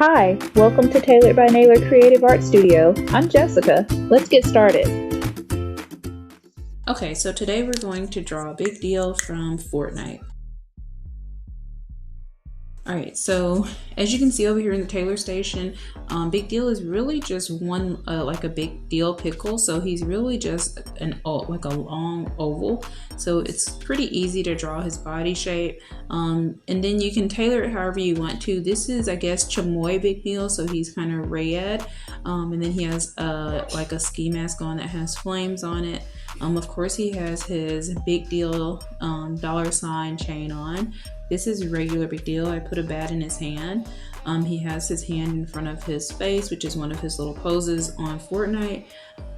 Hi, welcome to Tailored by Naylor Creative Art Studio. I'm Jessica. Let's get started. Okay, so today we're going to draw a big deal from Fortnite. Alright, so as you can see over here in the Taylor station, Big Deal is really just one, like a big deal pickle. So he's really just like a long oval. So it's pretty easy to draw his body shape. And then you can tailor it however you want to. This is, I guess, Chamoy Big Deal, so he's kind of red. And then he has like a ski mask on that has flames on it. Of course, he has his Big Deal $ chain on. This is a regular Big Deal. I put a bat in his hand. He has his hand in front of his face, which is one of his little poses on Fortnite.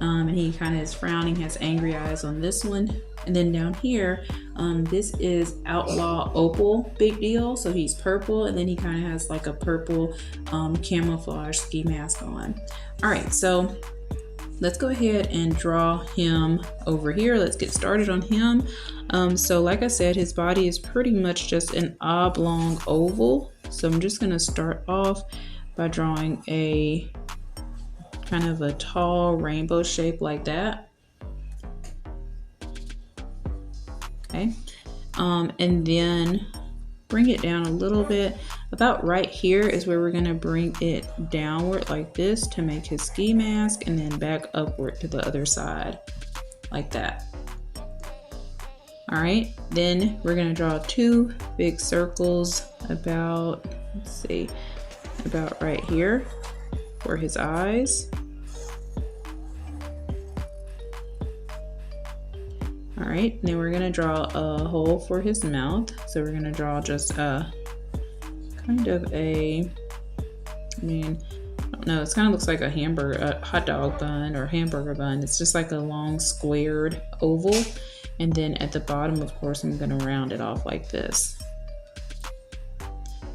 And he kind of is frowning, has angry eyes on this one. And then down here, this is Outlaw Opal Big Deal. So he's purple, and then he kind of has like a purple camouflage ski mask on. All right, so let's go ahead and draw him over here. Let's get started on him. So like I said, his body is pretty much just an oblong oval. So I'm just gonna start off by drawing a kind of a tall rainbow shape like that. Okay, and then bring it down a little bit. About right here is where we're gonna bring it downward like this to make his ski mask, and then back upward to the other side like that. All right, then we're gonna draw two big circles about, let's see, about right here for his eyes. All right, then we're gonna draw a hole for his mouth. So we're gonna draw just a kind of a, I don't know, it kind of looks like a hamburger, a hot dog bun or hamburger bun. It's just like a long squared oval. And then at the bottom, of course, I'm gonna round it off like this.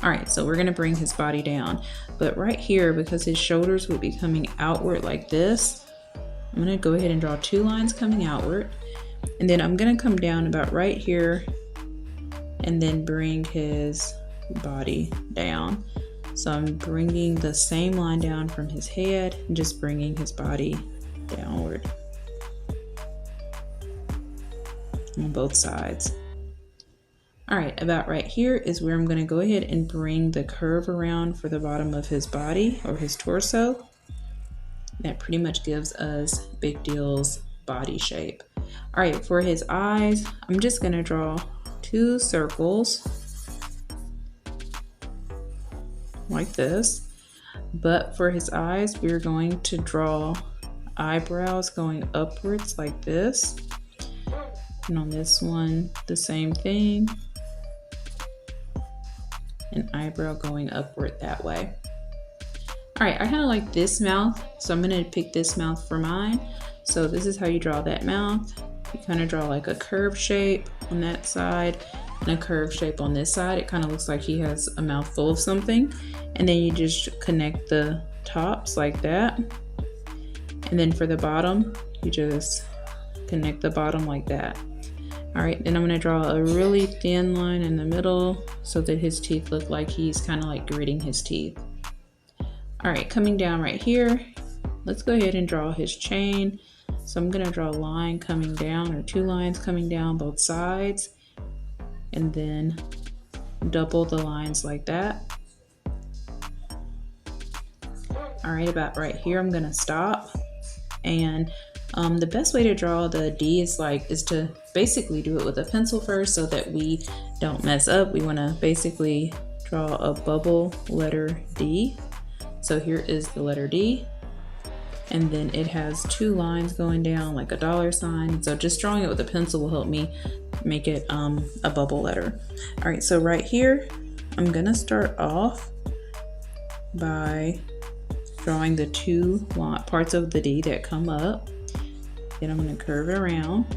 All right, so we're gonna bring his body down. But right here, because his shoulders would be coming outward like this, I'm gonna go ahead and draw two lines coming outward. And then I'm gonna come down about right here and then bring his body down. So I'm bringing the same line down from his head and just bringing his body downward on both sides. All right, about right here is where I'm gonna go ahead and bring the curve around for the bottom of his body or his torso. That pretty much gives us Big Deal's body shape. All right, for his eyes, I'm just gonna draw two circles like this. But for his eyes, we're going to draw eyebrows going upwards like this. And on this one, the same thing. An eyebrow going upward that way. All right, I kind of like this mouth, so I'm gonna pick this mouth for mine. So this is how you draw that mouth. You kind of draw like a curved shape on that side and a curved shape on this side. It kind of looks like he has a mouth full of something. And then you just connect the tops like that. And then for the bottom, you just connect the bottom like that. All right, then I'm gonna draw a really thin line in the middle so that his teeth look like he's kind of like gritting his teeth. All right, coming down right here, let's go ahead and draw his chain. So I'm gonna draw a line coming down, or two lines coming down both sides, and then double the lines like that. All right, about right here, I'm gonna stop. And the best way to draw the D is to basically do it with a pencil first so that we don't mess up. We wanna basically draw a bubble letter D. So here is the letter D. And then it has two lines going down like a $. So just drawing it with a pencil will help me make it a bubble letter. All right, so right here, I'm gonna start off by drawing the two parts of the D that come up. Then I'm gonna curve it around.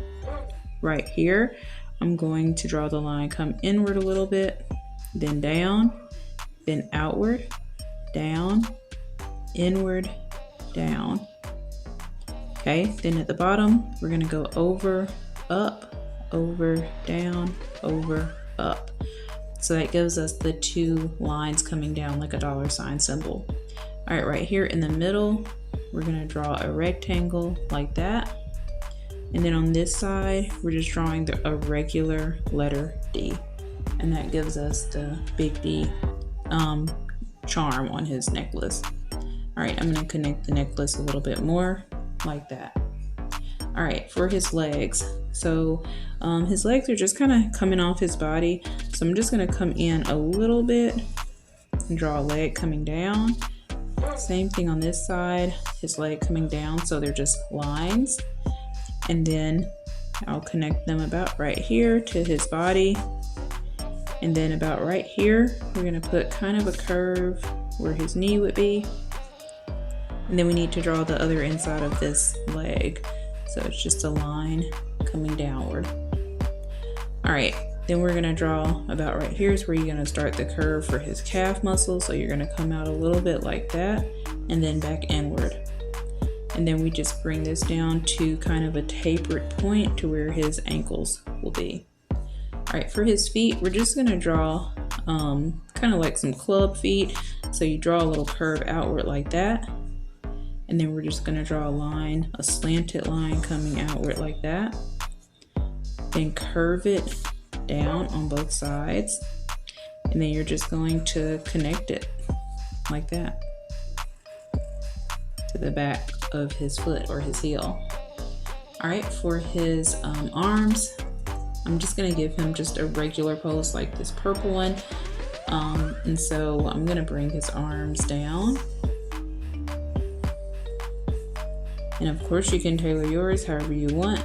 Right here, I'm going to draw the line come inward a little bit, then down, then outward, down, inward, down. Okay, then at the bottom, we're gonna go over, up, over, down, over, up. So that gives us the two lines coming down like a $ symbol. All right, right here in the middle, we're gonna draw a rectangle like that. And then on this side, we're just drawing a regular letter D. And that gives us the Big D charm on his necklace. All right, I'm gonna connect the necklace a little bit more like that. All right, for his legs. So his legs are just kind of coming off his body. So I'm just gonna come in a little bit and draw a leg coming down. Same thing on this side, his leg coming down, so they're just lines. And then I'll connect them about right here to his body. And then about right here, we're gonna put kind of a curve where his knee would be. And then we need to draw the other inside of this leg. So it's just a line coming downward. All right, then we're gonna draw about right here is where you're gonna start the curve for his calf muscle. So you're gonna come out a little bit like that and then back inward. And then we just bring this down to kind of a tapered point to where his ankles will be. All right, for his feet, we're just gonna draw kind of like some club feet. So you draw a little curve outward like that. And then we're just gonna draw a line, a slanted line coming outward like that. Then curve it down on both sides. And then you're just going to connect it like that to the back of his foot or his heel. All right, for his arms, I'm just gonna give him just a regular pose like this purple one. And so I'm gonna bring his arms down. And of course you can tailor yours however you want.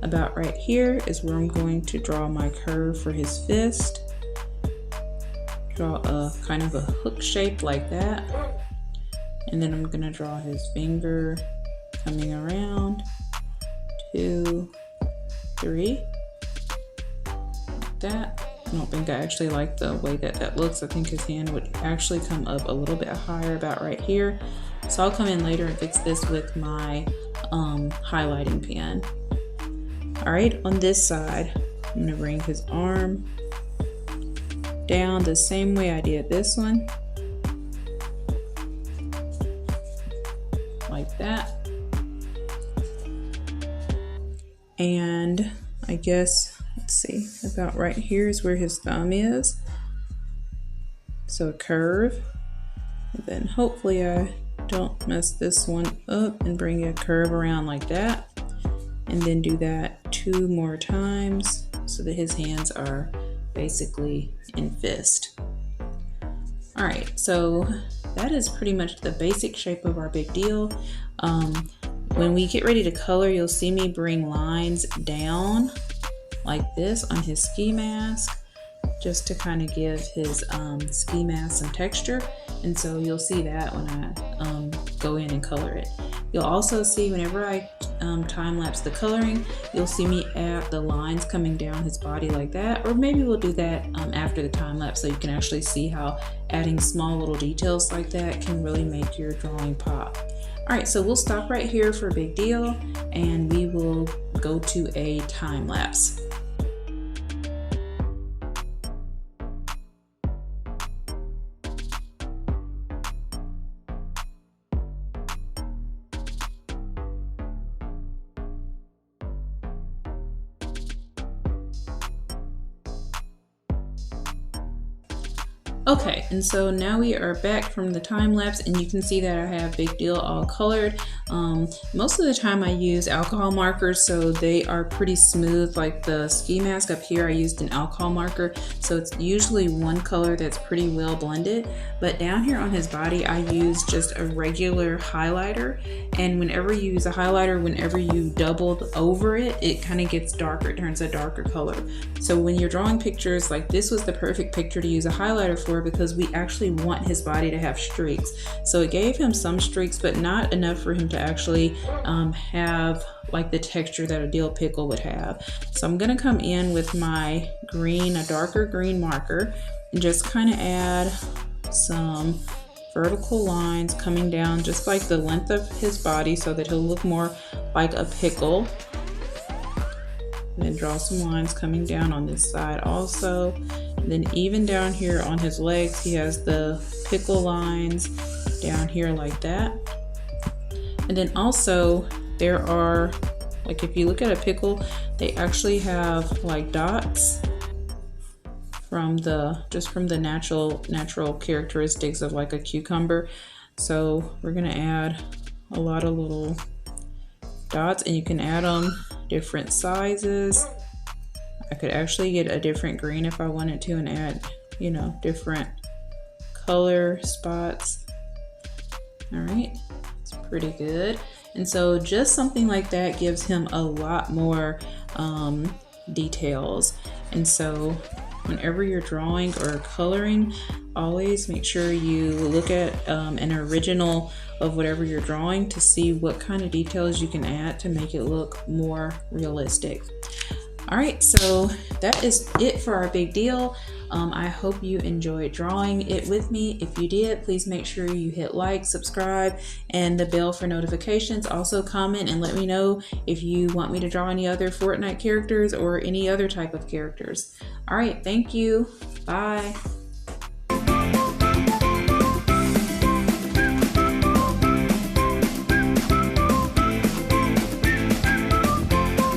About right here is where I'm going to draw my curve for his fist. Draw a kind of a hook shape like that. And then I'm gonna draw his finger coming around, 2, 3, like that. I don't think I actually like the way that that looks. I think his hand would actually come up a little bit higher about right here. So I'll come in later and fix this with my highlighting pen. All right, on this side, I'm gonna bring his arm down the same way I did this one. Like that. And I guess, let's see, about right here is where his thumb is. So a curve. And then hopefully I don't mess this one up and bring a curve around like that. And then do that 2 more times so that his hands are basically in fist. All right, so that is pretty much the basic shape of our big deal. When we get ready to color, you'll see me bring lines down like this on his ski mask, just to kind of give his ski mask some texture. And so you'll see that when I go in and color it. You'll also see whenever I time lapse the coloring, you'll see me add the lines coming down his body like that, or maybe we'll do that after the time lapse so you can actually see how adding small little details like that can really make your drawing pop. All right, so we'll stop right here for Big Deal and we will go to a time lapse. Okay, and so now we are back from the time lapse and you can see that I have Big Deal all colored. Most of the time I use alcohol markers, so they are pretty smooth. Like the ski mask up here, I used an alcohol marker, so it's usually one color that's pretty well blended. But down here on his body, I use just a regular highlighter. And whenever you use a highlighter, whenever you double over it, it kind of gets darker, it turns a darker color. So when you're drawing pictures, like this was the perfect picture to use a highlighter for, because we actually want his body to have streaks. So it gave him some streaks, but not enough for him to actually have like the texture that a dill pickle would have. So I'm gonna come in with my green, a darker green marker, and just kind of add some vertical lines coming down just like the length of his body so that he'll look more like a pickle. And then draw some lines coming down on this side also. Then even down here on his legs, he has the pickle lines down here like that. And then also there are, like if you look at a pickle, they actually have like dots from the natural characteristics of like a cucumber. So we're gonna add a lot of little dots, and you can add them different sizes. I could actually get a different green if I wanted to and add, you know, different color spots. All right, it's pretty good. And so just something like that gives him a lot more details. And so whenever you're drawing or coloring, always make sure you look at an original of whatever you're drawing to see what kind of details you can add to make it look more realistic. All right, so that is it for our big deal. I hope you enjoyed drawing it with me. If you did, please make sure you hit like, subscribe, and the bell for notifications. Also comment and let me know if you want me to draw any other Fortnite characters or any other type of characters. All right, thank you. Bye.